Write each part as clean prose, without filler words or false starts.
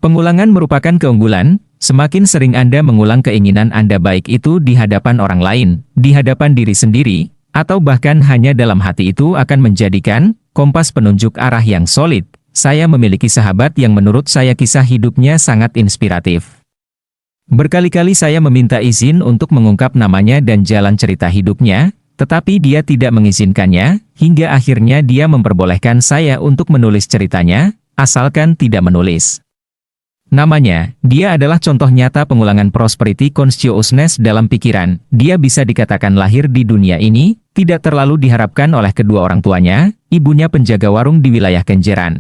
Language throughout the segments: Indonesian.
Pengulangan merupakan keunggulan. Semakin sering Anda mengulang keinginan Anda, baik itu di hadapan orang lain, di hadapan diri sendiri, atau bahkan hanya dalam hati, itu akan menjadikan kompas penunjuk arah yang solid. Saya memiliki sahabat yang menurut saya kisah hidupnya sangat inspiratif. Berkali-kali saya meminta izin untuk mengungkap namanya dan jalan cerita hidupnya, tetapi dia tidak mengizinkannya, hingga akhirnya dia memperbolehkan saya untuk menulis ceritanya, asalkan tidak menulis namanya. Dia adalah contoh nyata pengulangan prosperity consciousness dalam pikiran. Dia bisa dikatakan lahir di dunia ini, tidak terlalu diharapkan oleh kedua orang tuanya, ibunya penjaga warung di wilayah Kenjeran,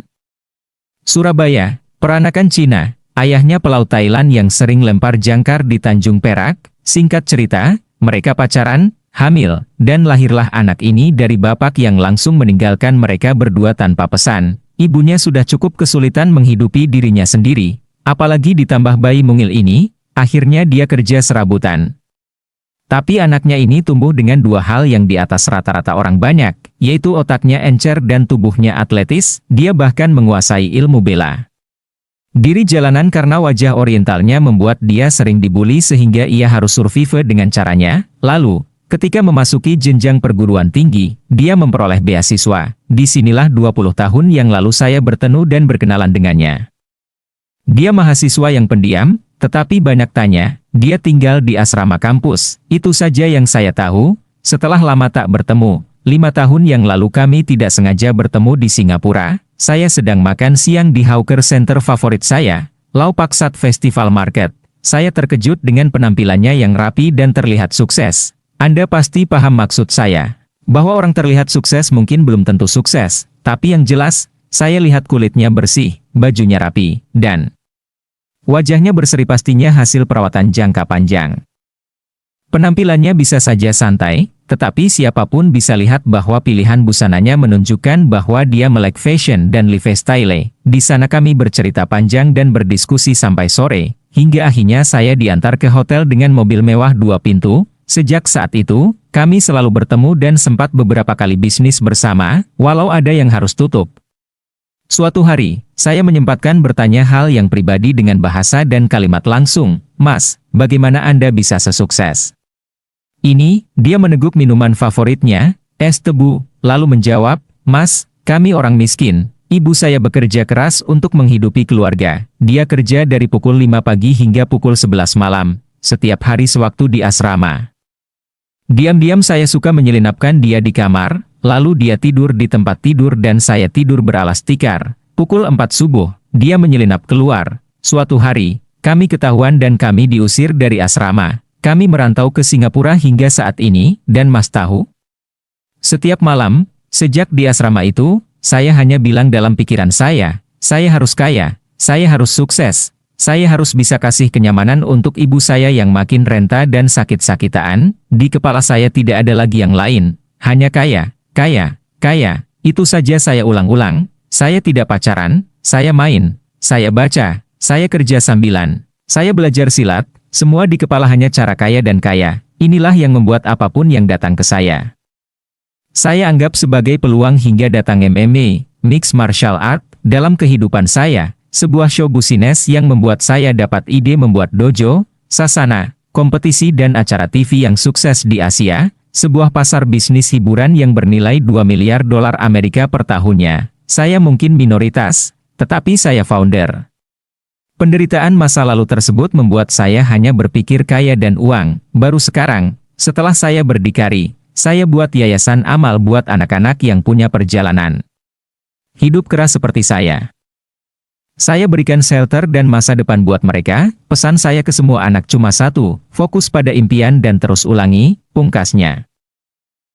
Surabaya, peranakan Cina, ayahnya pelaut Thailand yang sering lempar jangkar di Tanjung Perak. Singkat cerita, mereka pacaran, hamil, dan lahirlah anak ini dari bapak yang langsung meninggalkan mereka berdua tanpa pesan. Ibunya sudah cukup kesulitan menghidupi dirinya sendiri. Apalagi ditambah bayi mungil ini, akhirnya dia kerja serabutan. Tapi anaknya ini tumbuh dengan dua hal yang di atas rata-rata orang banyak, yaitu otaknya encer dan tubuhnya atletis. Dia bahkan menguasai ilmu bela diri jalanan karena wajah orientalnya membuat dia sering dibully sehingga ia harus survive dengan caranya. Lalu, ketika memasuki jenjang perguruan tinggi, dia memperoleh beasiswa. Disinilah 20 tahun yang lalu saya bertemu dan berkenalan dengannya. Dia mahasiswa yang pendiam, tetapi banyak tanya. Dia tinggal di asrama kampus. Itu saja yang saya tahu. Setelah lama tak bertemu, 5 tahun yang lalu kami tidak sengaja bertemu di Singapura. Saya sedang makan siang di hawker center favorit saya, Lau Pak Sat Festival Market. Saya terkejut dengan penampilannya yang rapi dan terlihat sukses. Anda pasti paham maksud saya. Bahwa orang terlihat sukses mungkin belum tentu sukses, tapi yang jelas, saya lihat kulitnya bersih, bajunya rapi, dan wajahnya berseri, pastinya hasil perawatan jangka panjang. Penampilannya bisa saja santai, tetapi siapapun bisa lihat bahwa pilihan busananya menunjukkan bahwa dia melek fashion dan lifestyle. Di sana kami bercerita panjang dan berdiskusi sampai sore, hingga akhirnya saya diantar ke hotel dengan mobil mewah 2 pintu. Sejak saat itu, kami selalu bertemu dan sempat beberapa kali bisnis bersama, walau ada yang harus tutup. Suatu hari, saya menyempatkan bertanya hal yang pribadi dengan bahasa dan kalimat langsung. "Mas, bagaimana Anda bisa sesukses ini?" Dia meneguk minuman favoritnya, es tebu, lalu menjawab, "Mas, kami orang miskin. Ibu saya bekerja keras untuk menghidupi keluarga. Dia kerja dari pukul 5 pagi hingga pukul 11 malam, setiap hari sewaktu di asrama. Diam-diam saya suka menyelinapkan dia di kamar, lalu dia tidur di tempat tidur dan saya tidur beralas tikar. Pukul 4 subuh, dia menyelinap keluar. Suatu hari, kami ketahuan dan kami diusir dari asrama. Kami merantau ke Singapura hingga saat ini, dan Mas tahu? Setiap malam, sejak di asrama itu, saya hanya bilang dalam pikiran saya harus kaya, saya harus sukses, saya harus bisa kasih kenyamanan untuk ibu saya yang makin renta dan sakit-sakitan. Di kepala saya tidak ada lagi yang lain, hanya kaya, kaya, kaya. Itu saja saya ulang-ulang. Saya tidak pacaran, saya main, saya baca, saya kerja sambilan, saya belajar silat. Semua di kepala hanya cara kaya dan kaya. Inilah yang membuat apapun yang datang ke saya. Saya anggap sebagai peluang hingga datang MMA, Mixed Martial Art, dalam kehidupan saya. Sebuah show bisnis yang membuat saya dapat ide membuat dojo, sasana, kompetisi dan acara TV yang sukses di Asia. Sebuah pasar bisnis hiburan yang bernilai 2 miliar dolar Amerika per tahunnya. Saya mungkin minoritas, tetapi saya founder. Penderitaan masa lalu tersebut membuat saya hanya berpikir kaya dan uang. Baru sekarang, setelah saya berdikari, saya buat yayasan amal buat anak-anak yang punya perjalanan hidup keras seperti saya. Saya berikan shelter dan masa depan buat mereka. Pesan saya ke semua anak cuma satu, fokus pada impian dan terus ulangi, pungkasnya.